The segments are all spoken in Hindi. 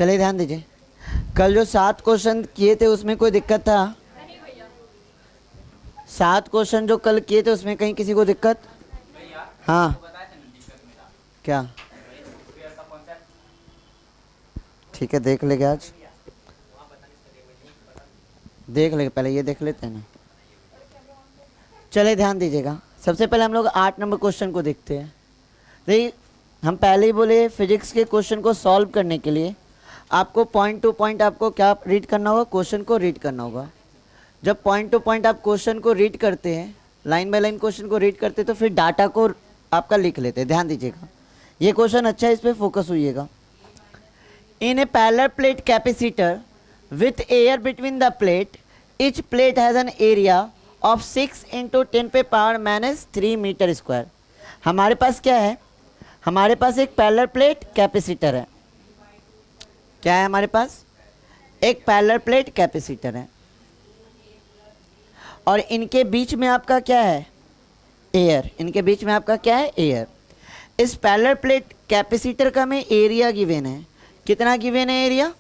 चलिए ध्यान दीजिए, कल जो 7 क्वेश्चन किए थे उसमें कोई दिक्कत था? 7 क्वेश्चन जो कल किए थे उसमें कहीं किसी को दिक्कत? हाँ क्या? ठीक है, देख लेंगे आज, देख लेंगे, पहले ये देख लेते हैं ना। चलिए ध्यान दीजिएगा, सबसे पहले हम लोग 8 नंबर क्वेश्चन को देखते हैं। देखिए, हम पहले ही बोले फिजिक्स के क्वेश्चन को सॉल्व करने के लिए आपको पॉइंट टू पॉइंट आपको क्या रीड करना होगा, क्वेश्चन को रीड करना होगा। जब पॉइंट टू पॉइंट आप क्वेश्चन को रीड करते हैं, लाइन बाय लाइन क्वेश्चन को रीड करते हैं, तो फिर डाटा को आपका लिख लेते हैं। ध्यान दीजिएगा, ये क्वेश्चन अच्छा है, इस पर फोकस होइएगा। In a parallel plate capacitor with air between the plate, each plate has an area of 6 into 10⁻³ metre square. हमारे पास क्या है? हमारे पास एक पैरेलल प्लेट कैपेसिटर है। क्या है हमारे पास? एक पैरेलल प्लेट कैपेसिटर है, और इनके बीच में आपका क्या है? एयर। इनके बीच में आपका क्या है? एयर। इस पैरेलल प्लेट कैपेसिटर का हमें एरिया गिवन है। कितना गिवन है एरिया?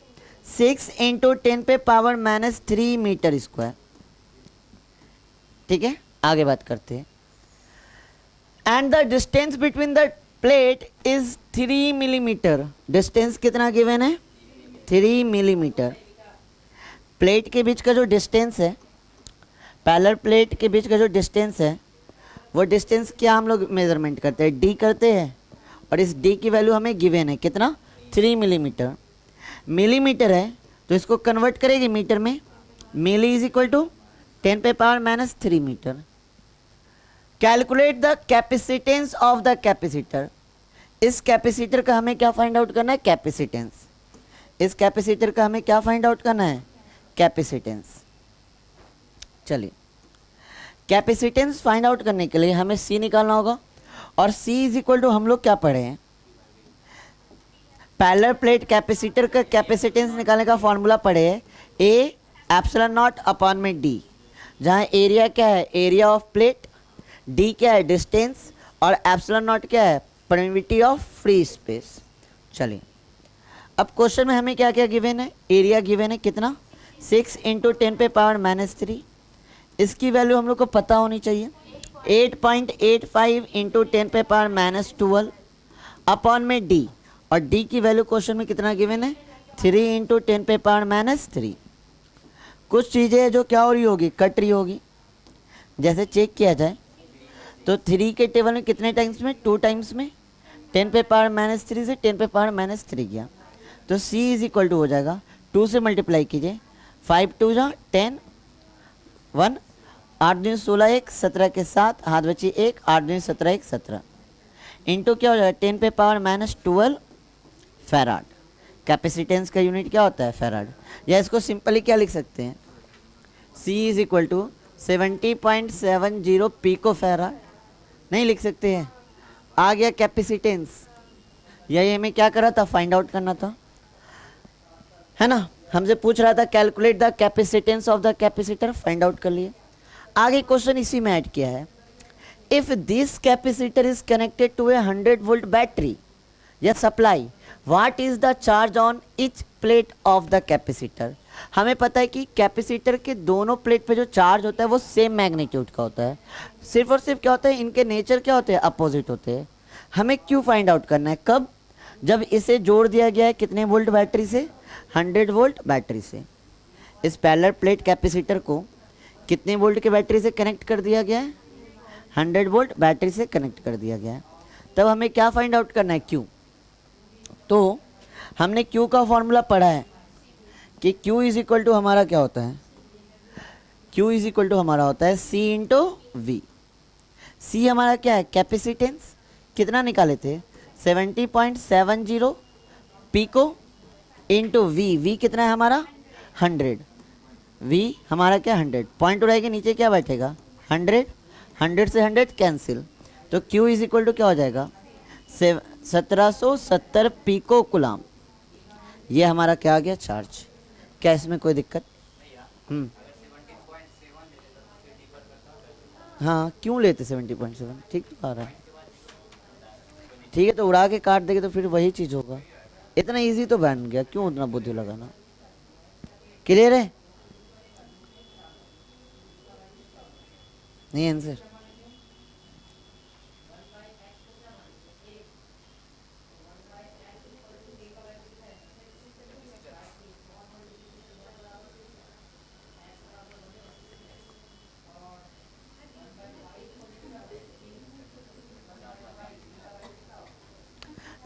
6 into 10⁻³ metre square. ठीक है, आगे बात करते हैं। And the distance between the plate is 3 millimetre. Distance कितना गिवन है? 3 मिलीमीटर। प्लेट के बीच का जो डिस्टेंस है, पैरेलल प्लेट के बीच का जो डिस्टेंस है, वो डिस्टेंस क्या हम लोग मेजरमेंट करते हैं? डी करते हैं, और इस डी की वैल्यू हमें गिवन है कितना? 3 मिलीमीटर। मिलीमीटर है तो इसको कन्वर्ट करेंगे मीटर में। Milli is equal to 10⁻³ metre. Calculate the capacitance of the capacitor. इस कैपेसिटर का हमें क्या फाइंड आउट करना है? कैपेसिटेंस। इस कैपेसिटर का हमें क्या फाइंड आउट करना है? कैपेसिटेंस। चलिए, कैपेसिटेंस फाइंड आउट करने के लिए हमें सी निकालना होगा, और सी इज इक्वल टू हम लोग क्या पढ़े हैं? पैरेलल प्लेट कैपेसिटर का कैपेसिटेंस निकालने का फॉर्मूला पढ़े है, ए एप्सिलॉन नॉट अपॉन में डी, जहाँ एरिया क्या है? एरिया ऑफ प्लेट, डी क्या है? डिस्टेंस, और एप्सिलॉन नॉट क्या है? Permittivity of free space. चलिए, अब क्वेश्चन में हमें क्या क्या गिवन है? एरिया गिवन है कितना? 6 into 10⁻³ इसकी वैल्यू हम लोग को पता होनी चाहिए। 8.85 into 10⁻² अपॉन में डी, और डी की वैल्यू क्वेश्चन में कितना गिवन है? 3 into 10⁻³ कुछ चीज़ें जो क्या हो रही होगी? कट रही होगी। जैसे चेक किया जाए तो 3 के टेबल में कितने टाइम्स में? 2 टाइम्स में। 10⁻³ से 10⁻³ गया, तो सी इज इक्वल टू हो जाएगा 2 से मल्टीप्लाई कीजिए, 5 2 जा 10, 1 8 दूनी 16, 1 17 के 7 हाथ बची 1, 8 दूनी 17, 1 17 इंटू क्या हो जाएगा? 10⁻² फैराड। कैपेसिटेंस का यूनिट क्या होता है? फैराड। या इसको सिंपली क्या लिख सकते हैं? C is equal to 70.70 picofarad. नहीं लिख सकते हैं? आ गया कैपेसिटेंस। यही हमें क्या करा था? फाइंड आउट करना था, है ना। हमसे पूछ रहा था calculate the capacitance of the capacitor, find out कर लिए। आगे क्वेश्चन इसी में ऐड किया है, if this capacitor is connected to a 100 volt battery या supply, what is the charge on each plate of the capacitor. हमें पता है कि कैपेसिटर के दोनों प्लेट पे जो चार्ज होता है वो सेम मैग्नीट्यूड का होता है। सिर्फ और सिर्फ क्या होता है? इनके नेचर क्या होते हैं? अपोजिट होते हैं। हमें क्यों फाइंड आउट करना है? कब? जब इसे जोड़ दिया गया है कितने वोल्ट बैटरी से? 100 वोल्ट बैटरी से। इस पैरेलल प्लेट कैपेसिटर को कितने वोल्ट के बैटरी से कनेक्ट कर दिया गया है? 100 वोल्ट बैटरी से कनेक्ट कर दिया गया है। तब हमें क्या फाइंड आउट करना है? क्यू। तो हमने Q का फॉर्मूला पढ़ा है कि Q इज इक्वल टू हमारा क्या होता है? Q इज इक्वल टू हमारा होता है C इंटू वी। C हमारा क्या है? कैपेसिटेंस। कितना निकाले थे? 70.70 पिको इंटू वी। वी कितना है हमारा? 100। वी हमारा क्या? 100। पॉइंट उड़ाएगा नीचे क्या बैठेगा? 100। 100 से 100 कैंसिल, तो Q इज इक्वल टू क्या हो जाएगा? 1770 पिको कुलाम। ये हमारा क्या आ गया? चार्ज। क्या इसमें कोई दिक्कत? हाँ, क्यों लेते 70.7? ठीक तो आ रहा है। ठीक है, तो उड़ा के काट देंगे तो फिर वही चीज़ होगा। इतना इजी तो बन गया, क्यों उतना बुद्धि लगाना। क्लियर है? नहीं आंसर?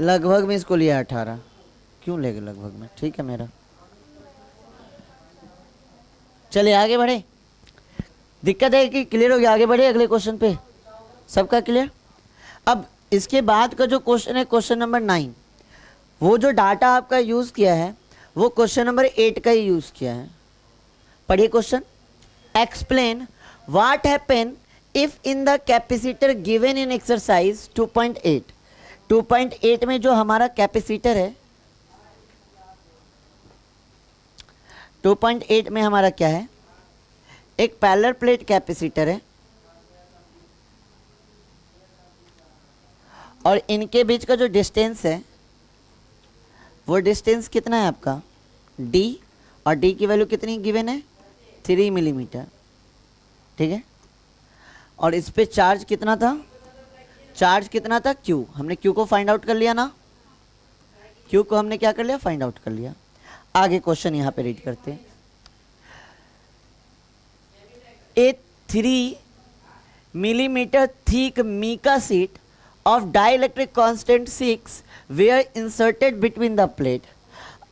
लगभग में इसको लिया 18, क्यों लेगा लगभग में, ठीक है मेरा। चलिए आगे बढ़े। दिक्कत है कि क्लियर हो गया, आगे बढ़े अगले क्वेश्चन पे। सबका क्लियर? अब इसके बाद का जो क्वेश्चन है क्वेश्चन नंबर 9, वो जो डाटा आपका यूज किया है वो क्वेश्चन नंबर 8 का ही यूज किया है। पढ़िए question. Explain what happen if in the capacitor given in exercise 2.8। 2.8 में जो हमारा कैपेसिटर है, 2.8 में हमारा क्या है, एक पैरेलल प्लेट कैपेसिटर है और इनके बीच का जो डिस्टेंस है वो डिस्टेंस कितना है आपका d, और d की वैल्यू कितनी गिवन है 3 मिलीमीटर, ठीक है। और इस पे चार्ज कितना था, चार्ज कितना था q, हमने q को फाइंड आउट कर लिया ना, q को हमने क्या कर लिया, फाइंड आउट कर लिया। आगे क्वेश्चन यहाँ पे रीड करते हैं। A 3 millimetre thick mica sheet of dielectric constant 6 were inserted between the plate।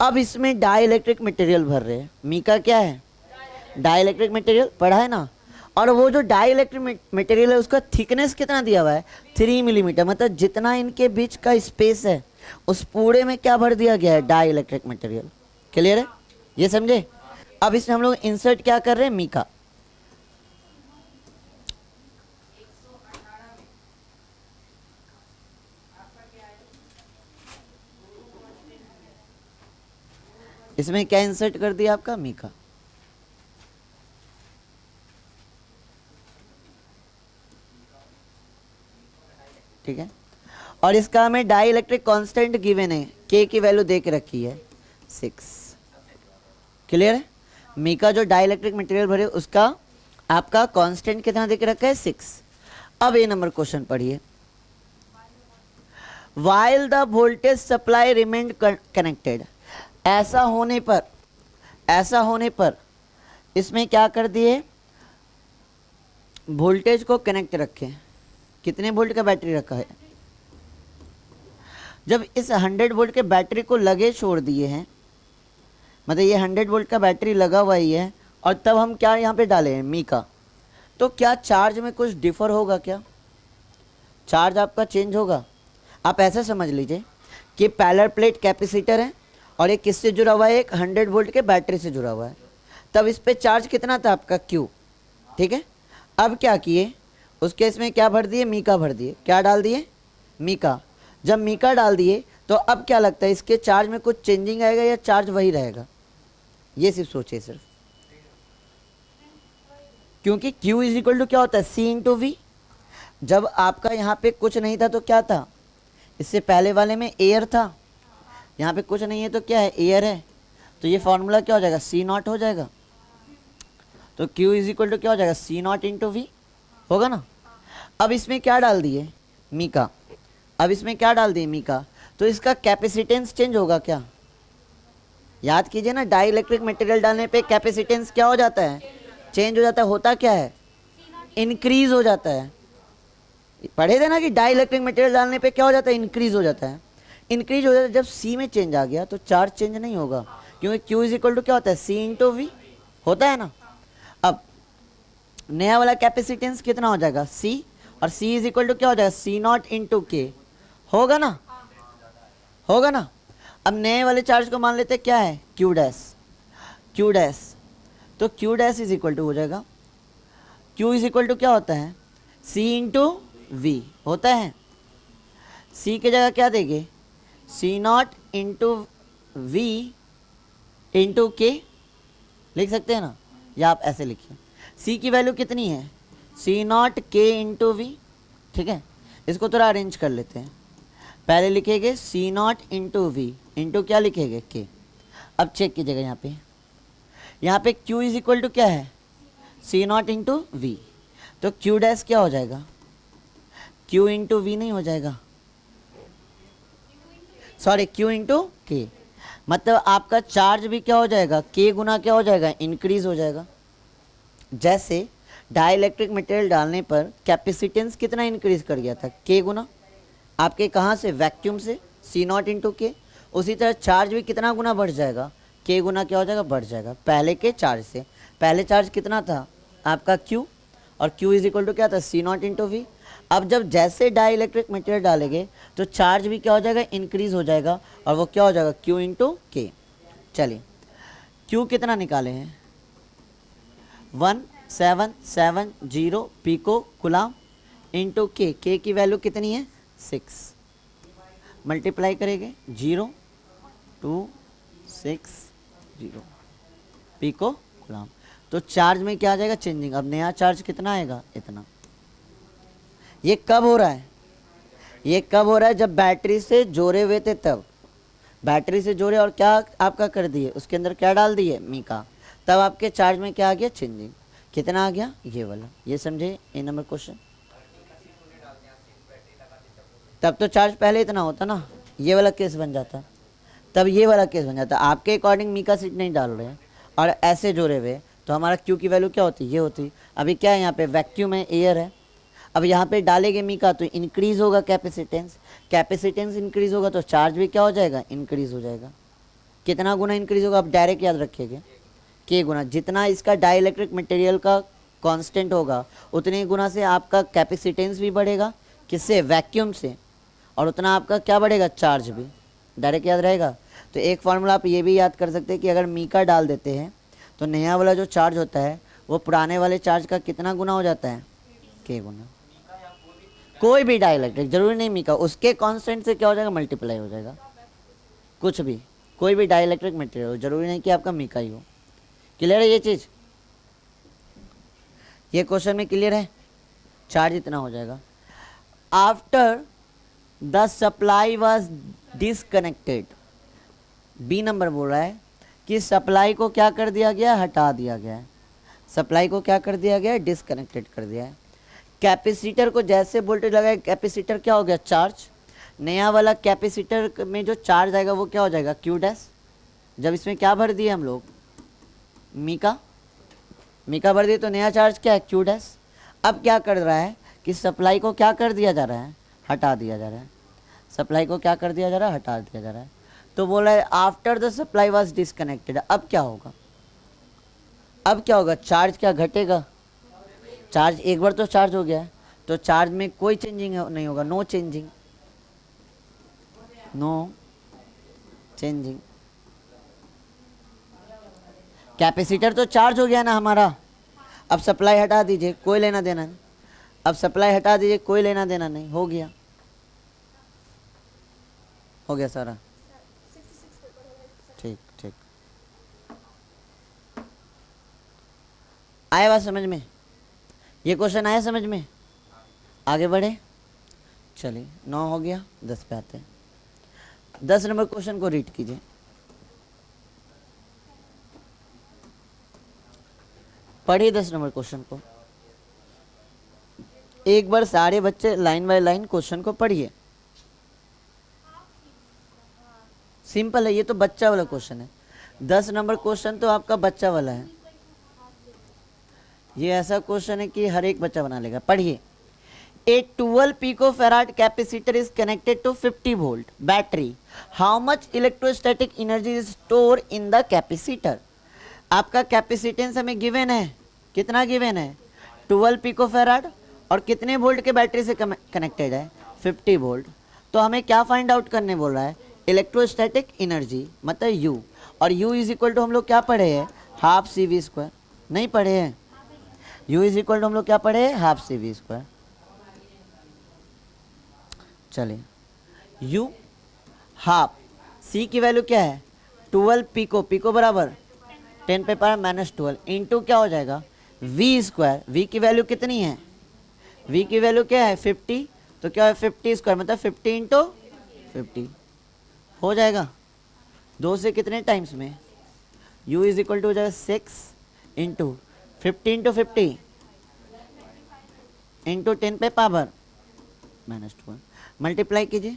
अब इसमें डाइलेक्ट्रिक मटेरियल भर रहे हैं। मीका क्या है, डाइलेक्ट्रिक मटेरियल, पढ़ा है ना। और वो जो डाइलेक्ट्रिक मटेरियल है उसका थिकनेस कितना दिया हुआ है 3 मिलीमीटर, मतलब जितना इनके बीच का स्पेस है उस पूरे में क्या भर दिया गया है, डाइलेक्ट्रिक मटेरियल। क्लियर है, ये समझे। अब इसमें हम लोग इंसर्ट क्या कर रहे हैं, मीका। इसमें क्या इंसर्ट कर दिया आपका, मीका। ठीक है, और इसका हमें डाई इलेक्ट्रिक कांस्टेंट गिवन है, के की वैल्यू दे के रखी है 6। क्लियर है, मीका जो डाई इलेक्ट्रिक मटेरियल भरे उसका आपका कांस्टेंट कितना दे के रखा है 6। अब ये नंबर क्वेश्चन पढ़िए। While the voltage supply remained connected, ऐसा होने पर इसमें क्या कर दिए, वोल्टेज को कनेक्ट रखें। कितने वोल्ट का बैटरी रखा है, जब इस 100 वोल्ट के बैटरी को लगे छोड़ दिए हैं, मतलब ये 100 वोल्ट का बैटरी लगा हुआ ही है और तब हम क्या यहाँ पे डाले हैं, मीका, तो क्या चार्ज में कुछ डिफर होगा, क्या चार्ज आपका चेंज होगा। आप ऐसा समझ लीजिए कि पैरेलल प्लेट कैपेसिटर है और एक किससे जुड़ा हुआ है, एक 100 वोल्ट के बैटरी से जुड़ा हुआ है। तब इस पे चार्ज कितना था आपका Q, ठीक है। अब क्या किए, उस केस में क्या भर दिए, मीका भर दिए। क्या डाल दिए, मीका। जब मीका डाल दिए तो अब क्या लगता है, इसके चार्ज में कुछ चेंजिंग आएगा या चार्ज वही रहेगा, ये सिर्फ सोचिए सिर्फ। क्योंकि Q इज इक्वल टू क्या होता है, C इंटू वी। जब आपका यहाँ पे कुछ नहीं था तो क्या था, इससे पहले वाले में एयर था, यहाँ पे कुछ नहीं है तो क्या है, एयर है। तो ये फॉर्मूला क्या हो जाएगा, C नॉट हो जाएगा। तो Q इज इक्वल टू क्या हो जाएगा, C नॉट इंटू वी होगा ना। अब इसमें क्या डाल दिए, मीका। अब इसमें क्या डाल दिए, मीका, तो इसका कैपेसिटेंस चेंज होगा क्या। याद कीजिए ना, डाई इलेक्ट्रिक मटेरियल डालने पे कैपेसिटेंस क्या हो जाता है, चेंज हो जाता है। होता क्या है, इंक्रीज हो जाता है। पढ़े थे ना कि डाई इलेक्ट्रिक मटेरियल डालने पे क्या हो जाता है, इंक्रीज हो जाता है। इंक्रीज हो जाता है, जब सी में चेंज आ गया तो चार्ज चेंज नहीं होगा, क्योंकि क्यू इज इक्वल टू क्या होता है, सी इंटू वी होता है ना। अब नया वाला कैपेसिटेंस कितना हो जाएगा, सी, और सी इज इक्वल टू क्या हो जाएगा, सी नॉट इंटू के, होगा ना, होगा ना। अब नए वाले चार्ज को मान लेते क्या है, क्यू डैश, क्यू डैश। तो Q dash is equal to हो जाएगा, क्यू इज इक्वल टू क्या होता है, सी इंटू वी होता है। सी की जगह क्या देंगे, सी नॉट इंटू वी इंटू के लिख सकते हैं ना, या आप ऐसे लिखिए, सी की वैल्यू कितनी है, सी नॉट के इंटू वी, ठीक है। इसको थोड़ा अरेंज कर लेते हैं। पहले लिखेंगे सी नॉट इंटू वी इंटू क्या लिखेंगे के। अब चेक कीजिएगा यहाँ पे Q इज इक्वल टू क्या है सी नॉट इंटू वी, तो Q डैश क्या हो जाएगा Q इंटू वी नहीं हो जाएगा, सॉरी Q इंटू के, मतलब आपका चार्ज भी क्या हो जाएगा के गुना क्या हो जाएगा इंक्रीज हो जाएगा। जैसे डाइलेक्ट्रिक मटेरियल डालने पर कैपेसिटेंस कितना इंक्रीज कर गया था के गुना, आपके कहाँ से वैक्यूम से सी नॉट इंटू के, उसी तरह चार्ज भी कितना गुना बढ़ जाएगा के गुना क्या हो जाएगा बढ़ जाएगा पहले के चार्ज से। पहले चार्ज कितना था आपका Q और Q इज इक्वल टू क्या था सी नॉट इंटू वी। अब जब जैसे डाइलेक्ट्रिक मटेरियल डालेंगे तो चार्ज भी क्या हो जाएगा इंक्रीज हो जाएगा और वो क्या हो जाएगा Q इंटू के। चलिए Q कितना निकाले हैं 1770 पिको कुलाम इंटू के की वैल्यू कितनी है 6, मल्टीप्लाई करेंगे 0.260 पिको कुलाम, तो चार्ज में क्या आ जाएगा चेंजिंग। अब नया चार्ज कितना आएगा इतना। ये कब हो रहा है, ये कब हो रहा है जब बैटरी से जोड़े हुए थे तब, बैटरी से जोड़े और क्या आपका कर दिए उसके अंदर क्या डाल दिए मीका, तब आपके चार्ज में क्या आ गया चेंजिंग, कितना आ गया ये वाला। ये समझे ए नंबर क्वेश्चन। तब तो चार्ज पहले इतना होता ना, ये वाला केस बन जाता, तब ये वाला केस बन जाता। आपके अकॉर्डिंग मीका सीट नहीं डाल रहे हैं और ऐसे जोड़े हुए, तो हमारा Q की वैल्यू क्या होती ये होती। अभी क्या है यहाँ पे वैक्यूम है एयर है, अब यहाँ पे डालेंगे मीका तो इंक्रीज होगा कैपेसिटेंस, कैपेसिटेंस इंक्रीज होगा तो चार्ज भी क्या हो जाएगा इंक्रीज हो जाएगा। कितना गुना इंक्रीज होगा आप डायरेक्ट याद रखिएगा के गुना, जितना इसका डाइलेक्ट्रिक मटेरियल का कांस्टेंट होगा उतने गुना से आपका कैपेसिटेंस भी बढ़ेगा, किससे वैक्यूम से, और उतना आपका क्या बढ़ेगा चार्ज भी, डायरेक्ट याद रहेगा। तो एक फार्मूला आप ये भी याद कर सकते हैं कि अगर मीका डाल देते हैं तो नया वाला जो चार्ज होता है वो पुराने वाले चार्ज का कितना गुना हो जाता है के गुना। कोई भी डाइलेक्ट्रिक जरूरी नहीं मीका, उसके कांस्टेंट से क्या हो जाएगा मल्टीप्लाई हो जाएगा, कुछ भी कोई भी डाइलेक्ट्रिक मटेरियल हो, जरूरी नहीं कि आपका मीका ही हो। क्लियर है ये चीज़, ये क्वेश्चन में क्लियर है। चार्ज इतना हो जाएगा। After the supply was disconnected, B number बोल रहा है कि सप्लाई को क्या कर दिया गया हटा दिया गया है, सप्लाई को क्या कर दिया गया है डिसकनेक्टेड कर दिया है। कैपेसिटर को जैसे वोल्टेज लगाए कैपेसिटर क्या हो गया चार्ज, नया वाला कैपेसिटर में जो चार्ज आएगा वो क्या हो जाएगा Q डैश। जब इसमें क्या भर दिए हम लोग मीका, मीका भर दिए तो नया चार्ज क्या है Q डैश। अब क्या कर रहा है कि सप्लाई को क्या कर दिया जा रहा है हटा दिया जा रहा है, सप्लाई को क्या कर दिया जा रहा है हटा दिया जा रहा है। तो बोला है after the supply was disconnected, अब क्या होगा, अब क्या होगा चार्ज क्या घटेगा, चार्ज एक बार तो चार्ज हो गया है तो चार्ज में कोई चेंजिंग नहीं होगा, no changing, no changing. Capacitor तो चार्ज हो गया ना हमारा, अब सप्लाई हटा दीजिए कोई लेना देना नहीं, अब सप्लाई हटा दीजिए कोई लेना देना नहीं, हो गया, हो गया सारा। ठीक ठीक, आया बात समझ में, ये क्वेश्चन आया समझ में। आगे बढ़े, चलिए 9 हो गया, 10 पे आते हैं। 10 नंबर क्वेश्चन को रीड कीजिए। पढ़िए 10 नंबर क्वेश्चन को, एक बार सारे बच्चे लाइन बाय लाइन क्वेश्चन को पढ़िए। सिंपल है, ये तो बच्चा वाला क्वेश्चन है। 10 नंबर क्वेश्चन तो आपका बच्चा वाला है, ये ऐसा क्वेश्चन है कि हर एक बच्चा बना लेगा। पढ़िए, a 12 picofarad capacitor is connected to 50 volt battery, how much electrostatic energy is store in the capacitor. आपका कैपेसिटेंस हमें गिवन है, कितना गिवन है 12 पिकोफैराड, और कितने वोल्ट के बैटरी से कनेक्टेड है 50 वोल्ट। तो हमें क्या फाइंड आउट करने बोल रहा है इलेक्ट्रोस्टैटिक एनर्जी, मतलब U, और U इज इक्वल टू हम लोग क्या पढ़े हैं हाफ CV², नहीं पढ़े हैं। U इज इक्वल टू हम लोग क्या पढ़े हैं हाफ CV²। चलिए U हाफ, C की वैल्यू क्या है 12 पिको, पिको बराबर 10 पे पावर -12 इंटू क्या हो जाएगा V²। V की वैल्यू कितनी है, V की वैल्यू क्या है 50, तो क्या है 50² मतलब 50 इंटू 50 हो जाएगा। 2 से कितने टाइम्स में, u इज इक्वल टू हो जाएगा 6 इंटू 50 इंटू 50 इंटू 10 पे पावर -12 मल्टीप्लाई कीजिए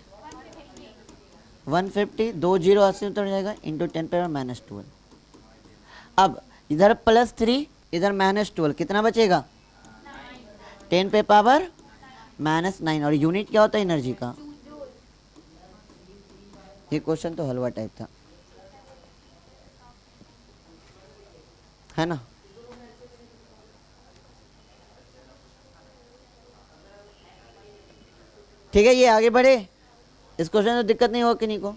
150 2 0 80 उतर जाएगा इंटू 10 पे -12। अब इधर +3 इधर -12 कितना बचेगा 10 पे पावर -9 और यूनिट क्या होता है एनर्जी का। ये क्वेश्चन तो हलवा टाइप था, है ना। ठीक है, ये आगे बढ़े, इस क्वेश्चन में दिक्कत नहीं होगा किन्हीं को।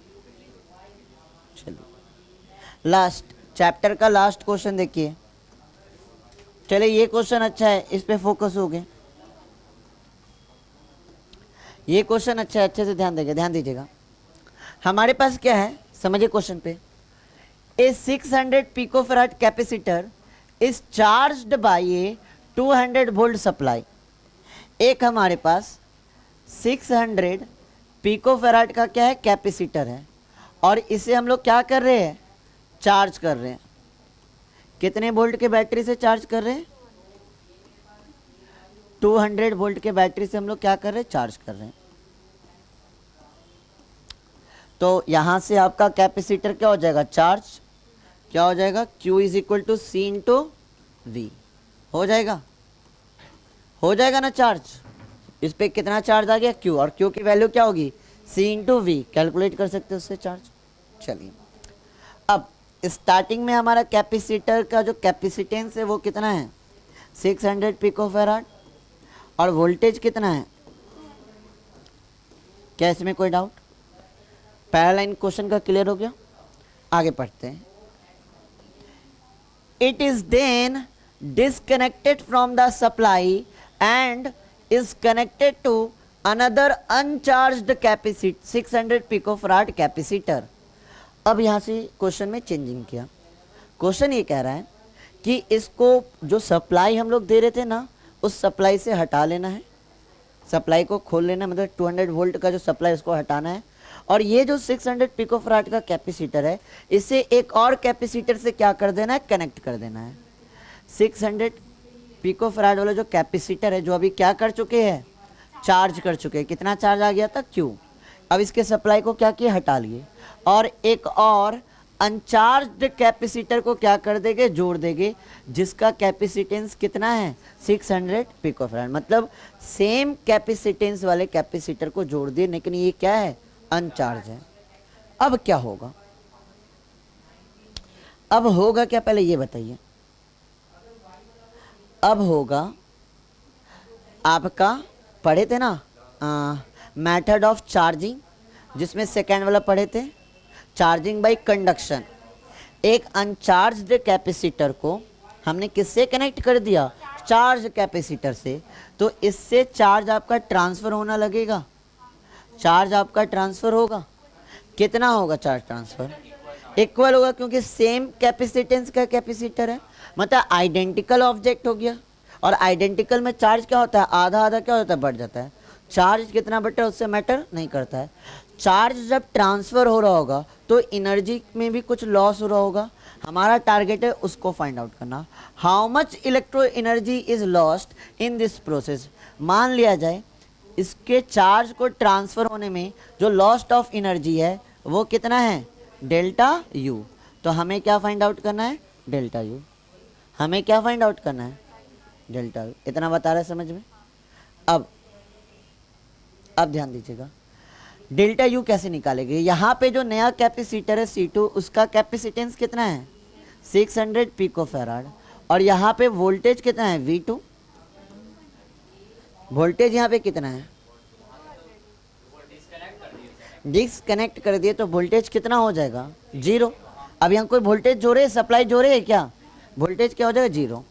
चलिए लास्ट चैप्टर का लास्ट क्वेश्चन देखिए। चलिए ये क्वेश्चन अच्छा है, इस पे फोकस हो गए। ये क्वेश्चन अच्छा है, अच्छे से ध्यान दीजिएगा। हमारे पास क्या है समझिए क्वेश्चन पे। ए 600 picofarad capacitor is charged bye A 200 volt supply. एक हमारे पास 600 पिकोफैराड का क्या है कैपेसिटर है और इसे हम लोग क्या कर रहे हैं चार्ज कर रहे हैं। कितने वोल्ट के बैटरी से चार्ज कर रहे हैं 200 वोल्ट के बैटरी से हम लोग क्या कर रहे हैं चार्ज कर रहे हैं। तो यहाँ से आपका कैपेसिटर क्या हो जाएगा चार्ज क्या हो जाएगा Q is equal to C into V हो जाएगा ना चार्ज। इस पे कितना चार्ज आ गया Q और Q की वैल्यू क्या होगी C इंटू वी कैलकुलेट कर सकते हो उससे चार्ज। चलिए अब स्टार्टिंग में हमारा कैपेसिटर का जो कैपेसिटेंस है वो कितना है 600 पिकोफैराड और वोल्टेज कितना है। क्या इसमें कोई डाउट। पहला लाइन क्वेश्चन का क्लियर हो गया। आगे पढ़ते हैं। It is then disconnected from the supply and is connected to another uncharged capacitor 600 picofarad capacitor। अब यहाँ से क्वेश्चन में चेंजिंग किया। क्वेश्चन ये कह रहा है कि इसको जो सप्लाई हम लोग दे रहे थे ना उस सप्लाई से हटा लेना है, सप्लाई को खोल लेना है, मतलब 200 वोल्ट का जो सप्लाई उसको हटाना है और ये जो 600 पिकोफैराड का कैपेसिटर है इसे एक और कैपेसिटर से क्या कर देना है कनेक्ट कर देना है। 600 पिकोफैराड वाला जो कैपेसिटर है जो अभी क्या कर चुके हैं चार्ज कर चुके हैं। कितना चार्ज आ गया था Q। अब इसके सप्लाई को क्या किए हटा लिए और एक और अनचार्ज्ड कैपेसिटर को क्या कर देंगे जोड़ देंगे जिसका कैपेसिटेंस कितना है 600 पिकोफैराड। मतलब सेम कैपेसिटेंस वाले कैपेसिटर को जोड़ दिए लेकिन ये क्या है अनचार्ज है। अब क्या होगा क्या पहले ये बताइए। अब होगा आपका पढ़े थे ना मेथड ऑफ चार्जिंग जिसमें सेकेंड वाला पढ़े थे चार्जिंग बाय कंडक्शन। एक अनचार्ज्ड कैपेसिटर को हमने किससे कनेक्ट कर दिया चार्ज कैपेसिटर से, तो इससे चार्ज आपका ट्रांसफ़र होना लगेगा। चार्ज आपका ट्रांसफ़र होगा, कितना होगा चार्ज ट्रांसफ़र इक्वल होगा क्योंकि सेम कैपेसिटेंस का कैपेसिटर है, मतलब आइडेंटिकल ऑब्जेक्ट हो गया। और आइडेंटिकल में चार्ज क्या होता है आधा आधा क्या होता है बढ़ जाता है। चार्ज कितना बढ़ता है उससे मैटर नहीं करता है। चार्ज जब ट्रांसफ़र हो रहा होगा तो एनर्जी में भी कुछ लॉस हो रहा होगा। हमारा टारगेट है उसको फाइंड आउट करना, how much electro energy is lost in this process. मान लिया जाए इसके चार्ज को ट्रांसफ़र होने में जो लॉस्ट ऑफ एनर्जी है वो कितना है डेल्टा यू। तो हमें क्या फाइंड आउट करना है डेल्टा यू। हमें क्या फाइंड आउट करना है डेल्टा यू। इतना बता रहा है समझ में। अब ध्यान दीजिएगा डेल्टा यू कैसे निकालेंगे। यहाँ पे जो नया कैपेसिटर है C2 उसका कैपेसिटेंस कितना है 600 पिकोफैराड और यहाँ पे वोल्टेज कितना है V2। वोल्टेज यहाँ पे कितना है डिस्कनेक्ट कर दिए तो वोल्टेज कितना हो जाएगा 0। अब यहाँ कोई वोल्टेज जोड़े सप्लाई जोड़े है क्या, वोल्टेज क्या हो जाएगा 0।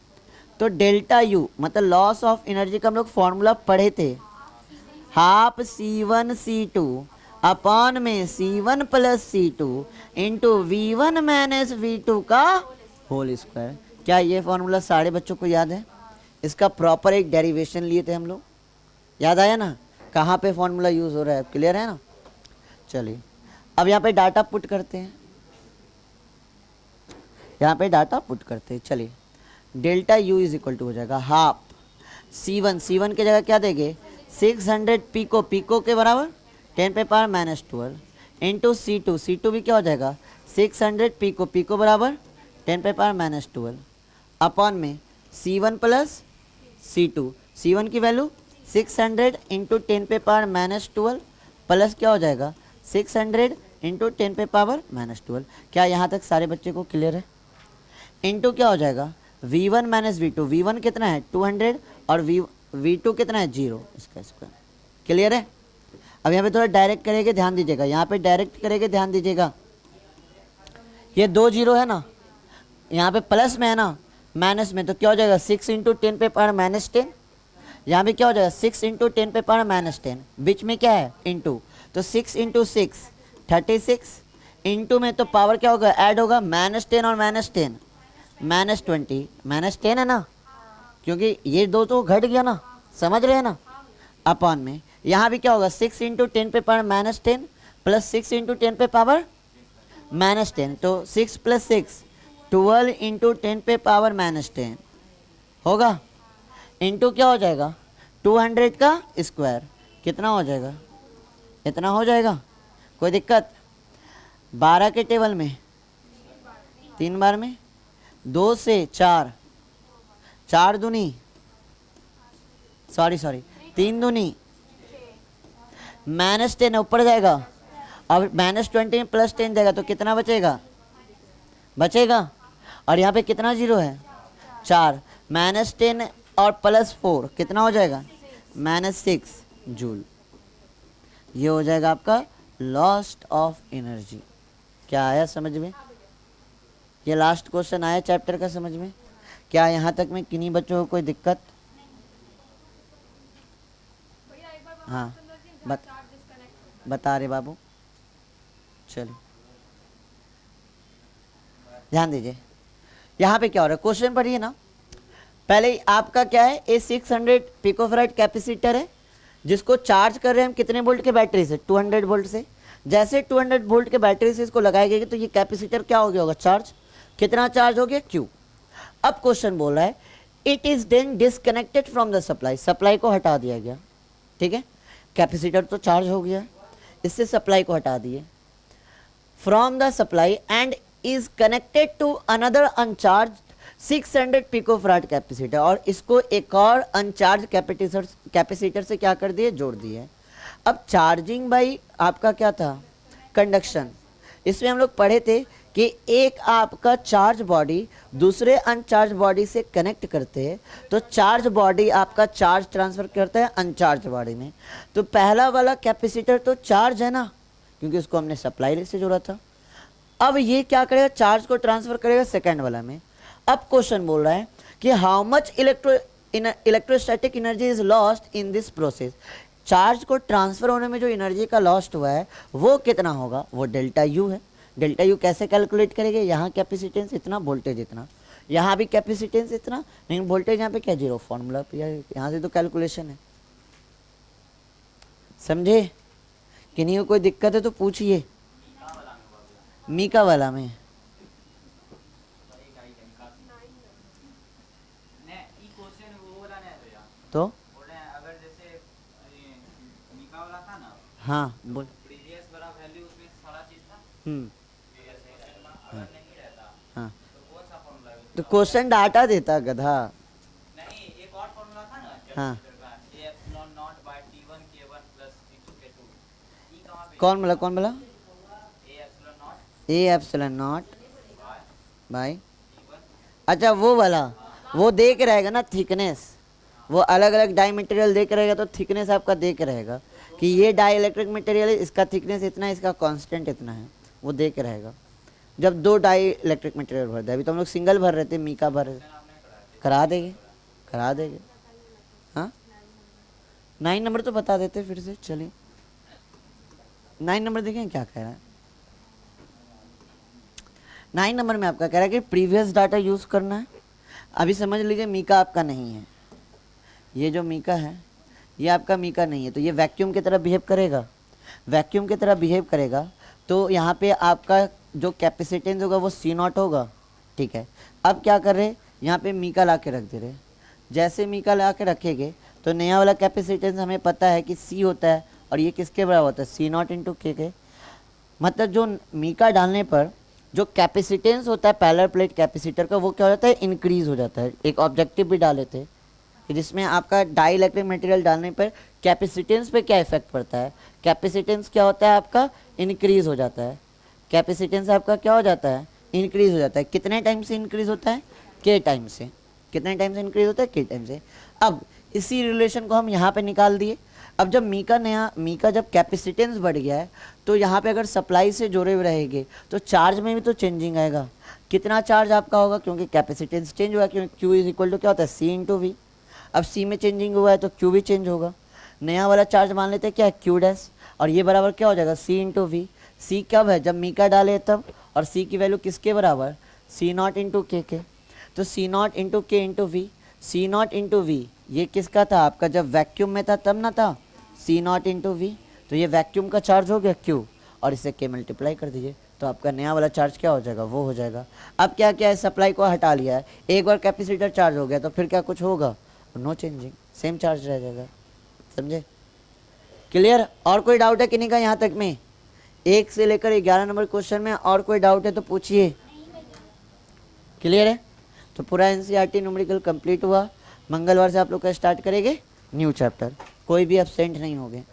तो डेल्टा यू मतलब लॉस ऑफ एनर्जी का हम लोग फॉर्मूला पढ़े थे हाफ C1 C2 अपॉन में C1 plus C2 into V1 minus V2 का होल स्क्वायर। क्या ये फॉर्मूला सारे बच्चों को याद है। इसका प्रॉपर एक डेरिवेशन लिए थे हम लोग, याद आया ना कहाँ पे फॉर्मूला यूज़ हो रहा है क्लियर है ना। चलिए अब यहाँ पे डाटा पुट करते हैं, यहाँ पे डाटा पुट करते हैं। चलिए delta U is equal to हो जाएगा हाफ C1, C1 की जगह क्या देंगे 600 पिको, पिको के बराबर 10 पे पावर -12 इंटू C2, C2 भी क्या हो जाएगा 600 पिको, पिको बराबर 10 पे पावर -12 अपॉन में C1 प्लस C2, C1 की वैल्यू 600 इंटू 10 पे पावर -12 प्लस क्या हो जाएगा 600 इंटू 10 पे पावर -12। क्या यहाँ तक सारे बच्चे को क्लियर है? इंटू क्या हो जाएगा V1 माइनस V2, V1 कितना है 200 और V2 कितना है 0, इसका स्क्वायर। क्लियर है? अब यहाँ पे थोड़ा डायरेक्ट करेंगे, ध्यान दीजिएगा, यहाँ पे डायरेक्ट करेंगे, ध्यान दीजिएगा, ये 2 0 है ना, यहाँ पे प्लस में है ना माइनस में, तो क्या हो जाएगा 6 इंटू 10 पे पावर -10, यहाँ पे क्या हो जाएगा 6 इंटू 10 पे पावर -10, बीच में क्या है इंटू, तो 6 इंटू 6 36 इंटू में तो पावर क्या होगा ऐड होगा -10 और -10 -20 -10 है ना, क्योंकि ये दो तो घट गया ना, समझ रहे हैं ना, अपॉन में यहाँ भी क्या होगा 6 इंटू 10 पे पावर -10 प्लस 6 इंटू 10 पे पावर -10, तो 6 प्लस 6 12 इंटू 10 पे पावर -10 होगा, इंटू क्या हो जाएगा 200 का स्क्वायर, कितना हो जाएगा, इतना हो जाएगा, कोई दिक्कत? 12 के टेबल में 3 बार में 2 से 4, 4 दूनी सॉरी 3 दूनी -10 ऊपर जाएगा, अब -20 में +10 जाएगा तो कितना बचेगा, और यहाँ पे कितना 0 है 4, -10 और +4 कितना हो जाएगा -6 जूल। ये हो जाएगा आपका लॉस्ट ऑफ एनर्जी। क्या आया समझ में? ये लास्ट क्वेश्चन आया चैप्टर का समझ में? क्या यहाँ तक में किन्हीं बच्चों को कोई दिक्कत? हाँ बता रहे बाबू, चलो ध्यान दीजिए, यहाँ पे क्या हो रहा है क्वेश्चन पढ़िए ना। पहले आपका क्या है, ए 600 पिकोफैराड कैपेसिटर है जिसको चार्ज कर रहे हैं हम कितने वोल्ट के बैटरी से 200 वोल्ट से। जैसे 200 वोल्ट के बैटरी से इसको लगाएंगे तो ये कैपेसिटर क्या हो गया होगा चार्ज, कितना चार्ज हो गया Q। अब क्वेश्चन बोल रहा है it is then disconnected from the supply, supply को हटा दिया गया, ठीक है, कैपेसिटर तो चार्ज हो गया, इससे सप्लाई को हटा दिए, from the supply and is connected to another uncharged 600 picofarad capacitor, और इसको एक और अनचार्ज कैपेसिटर से क्या कर दिए, जोड़ दिए। अब चार्जिंग बाई आपका क्या था कंडक्शन, इसमें हम लोग पढ़े थे कि एक आपका चार्ज बॉडी दूसरे अनचार्ज बॉडी से कनेक्ट करते हैं तो चार्ज बॉडी आपका चार्ज ट्रांसफर करता है अनचार्ज बॉडी में। तो पहला वाला कैपेसिटर तो चार्ज है ना, क्योंकि उसको हमने सप्लाई से जोड़ा था। अब ये क्या करेगा, चार्ज को ट्रांसफर करेगा सेकेंड वाला में। अब क्वेश्चन बोल रहा है कि how much electrostatic energy is lost in this process, charge को ट्रांसफर होने में जो एनर्जी का लॉस्ट हुआ है वो कितना होगा, वो डेल्टा यू है। डेल्टा यू कैसे कैलकुलेट करेंगे, यहाँ कैपेसिटेंस इतना, वोल्टेज इतना, यहाँ भी कैपेसिटेंस इतना, लेकिन वोल्टेज यहाँ पे क्या 0, फॉर्मूला यहाँ से तो कैलकुलेशन है। समझे? किन्हीं को कोई दिक्कत है तो पूछिए। मीका वाला में तो अगर जैसे मीका वाला था ना, हाँ बोल, प्रीवियस वाला वैल्यू उसमें सारा चीज था, अगर नहीं रहता हाँ तो कौन सा फॉर्मूला है? तो क्वेश्चन डाटा देता गधा। नहीं, एक और फॉर्मूला था ना हाँ कैपेसिटर का, A epsilon naught by T1 K1 plus T2 K2, ई कहां पे? कौन बोला ए एप्सिलॉन नॉट बाय T1, अच्छा वो वाला, वो देख रहेगा ना थिकनेस, वो अलग अलग डाई मटेरियल देख रहेगा तो थिकनेस आपका देख रहेगा कि ये डाई इलेक्ट्रिक मटेरियल है, इसका थिकनेस इतना है, इसका कांस्टेंट इतना है, वो देख रहेगा। जब 2 डाई इलेक्ट्रिक मटेरियल भर दे, अभी तो हम लोग सिंगल भर रहे थे, मीका भर रहे, करा देंगे हाँ 9 नंबर तो बता देते फिर से। चलिए 9 नंबर देखें क्या कह रहा है। 9 नंबर में आपका कह रहा है कि प्रीवियस डाटा यूज करना है। अभी समझ लीजिए मीका आपका नहीं है, ये जो मीका है ये आपका मीका नहीं है, तो ये वैक्यूम की तरह बिहेव करेगा। वैक्यूम की तरह बिहेव करेगा तो यहाँ पे आपका जो कैपेसिटेंस होगा वो सी नॉट होगा, ठीक है। अब क्या कर रहे, यहाँ पे मीका ला के रख दे रहे, जैसे मीका ला के रखेंगे तो नया वाला कैपेसिटेंस हमें पता है कि सी होता है और ये किसके बराबर होता है, सी नॉट इंटू के। मतलब जो मीका डालने पर जो कैपेसिटेंस होता है पैरेलल प्लेट कैपेसिटर का वो क्या हो जाता है, इंक्रीज हो जाता है। एक ऑब्जेक्टिव भी डाले थे जिसमें आपका डाई इलेक्ट्रिक मटेरियल डालने पर कैपेसिटेंस पे क्या इफेक्ट पड़ता है, कैपेसिटेंस क्या होता है आपका, इंक्रीज हो जाता है। कैपेसिटेंस आपका क्या हो जाता है, इंक्रीज हो जाता है। कितने टाइम से इंक्रीज होता है, के टाइम से। कितने टाइम से इंक्रीज होता है, के टाइम से। अब इसी रिलेशन को हम यहाँ पे निकाल दिए। अब जब मीका जब कैपेसिटेंस बढ़ गया है तो यहाँ पे अगर सप्लाई से जुड़े हुए रहेंगे तो चार्ज में भी तो चेंजिंग आएगा। कितना चार्ज आपका होगा, क्योंकि कैपेसिटेंस चेंज हुआ, क्योंकि क्यू इज इक्वल टू क्या होता है, सी इंटू वी। अब सी में चेंजिंग हुआ है तो क्यू भी चेंज होगा। नया वाला चार्ज मान लेते हैं क्या है, क्यू डैश, और ये बराबर क्या हो जाएगा, सी इंटू वी। सी कब है, जब मीका डाले तब, और सी की वैल्यू किसके बराबर, सी नॉट इंटू के। तो C naught into K into V, C naught into V ये किसका था आपका, जब वैक्यूम में था तब ना था, सी नॉट इंटू वी। तो ये वैक्यूम का चार्ज हो गया क्यू, और इसे के मल्टीप्लाई कर दीजिए तो आपका नया वाला चार्ज क्या हो जाएगा, वो हो जाएगा। अब क्या क्या है, सप्लाई को हटा लिया है, एक बार कैपेसिटर चार्ज हो गया तो फिर क्या कुछ होगा, नो चेंजिंग, सेम चार्ज रह जाएगा। समझे, क्लियर। और कोई डाउट है किन्हीं का यहाँ तक में, 1 से लेकर 11 नंबर क्वेश्चन में और कोई डाउट है तो पूछिए। क्लियर है, तो पूरा एनसीईआरटी न्यूमेरिकल कंप्लीट हुआ। मंगलवार से आप लोग का स्टार्ट करेंगे न्यू चैप्टर, कोई भी एब्सेंट नहीं होंगे।